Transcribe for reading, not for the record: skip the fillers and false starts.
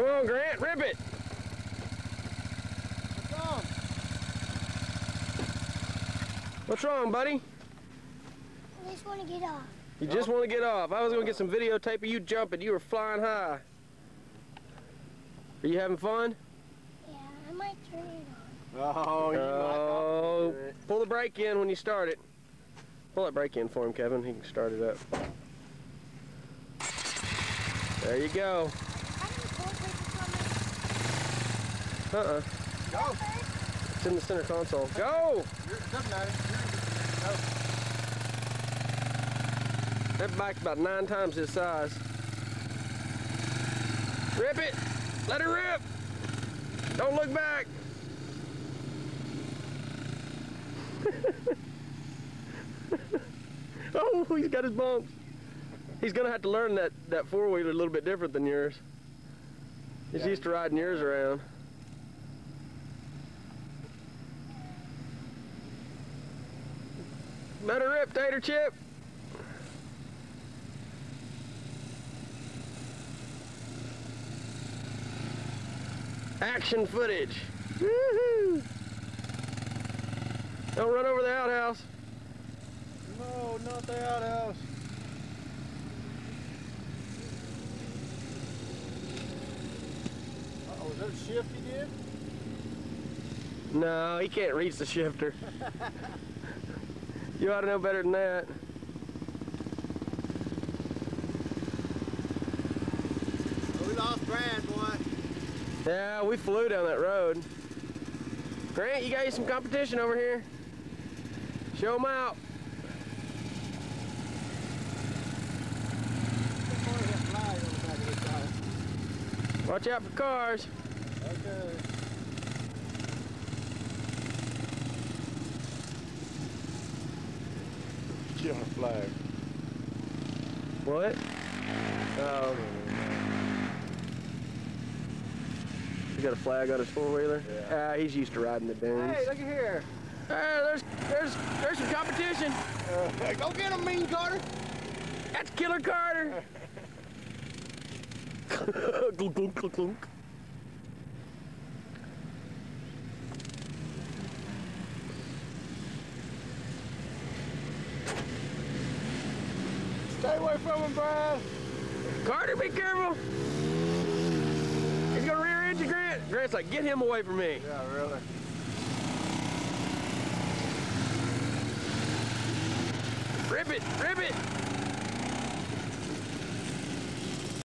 Come on, Grant, rip it. What's wrong? What's wrong, buddy? I just want to get off. You just want to get off. I was going to get some videotape of you jumping. You were flying high. Are you having fun? Yeah, I might turn it on. Oh, you Oh, pull the brake in when you start it. Pull that brake in for him, Kevin. He can start it up. There you go. Uh-uh. Go. It's in the center console. Go! It doesn't matter. Go. That bike's about 9 times his size. Rip it! Let it rip! Don't look back! Oh, he's got his bumps. He's gonna have to learn that four-wheeler a little bit different than yours. He's used to riding yours around. Let her rip, Tater Chip! Action footage. Woohoo! Don't run over the outhouse. No, not the outhouse. Uh-oh, is that a shift he did? No, he can't reach the shifter. You ought to know better than that. Oh, we lost Brad, boy. Yeah, we flew down that road. Grant, you got you some competition over here. Show them out. Watch out for cars. Okay. She on a flag. What? Oh. He got a flag on his four-wheeler? Yeah. Ah, he's used to riding the dunes. Hey, look at here. Hey, there's some competition. Go get him, Mean Carter. That's Killer Carter. Glunk, glunk, glunk, glunk. Stay away from him, Brad. Carter, be careful. He's gonna rear end you, Grant. Grant's like, get him away from me. Yeah, really. Rip it, rip it.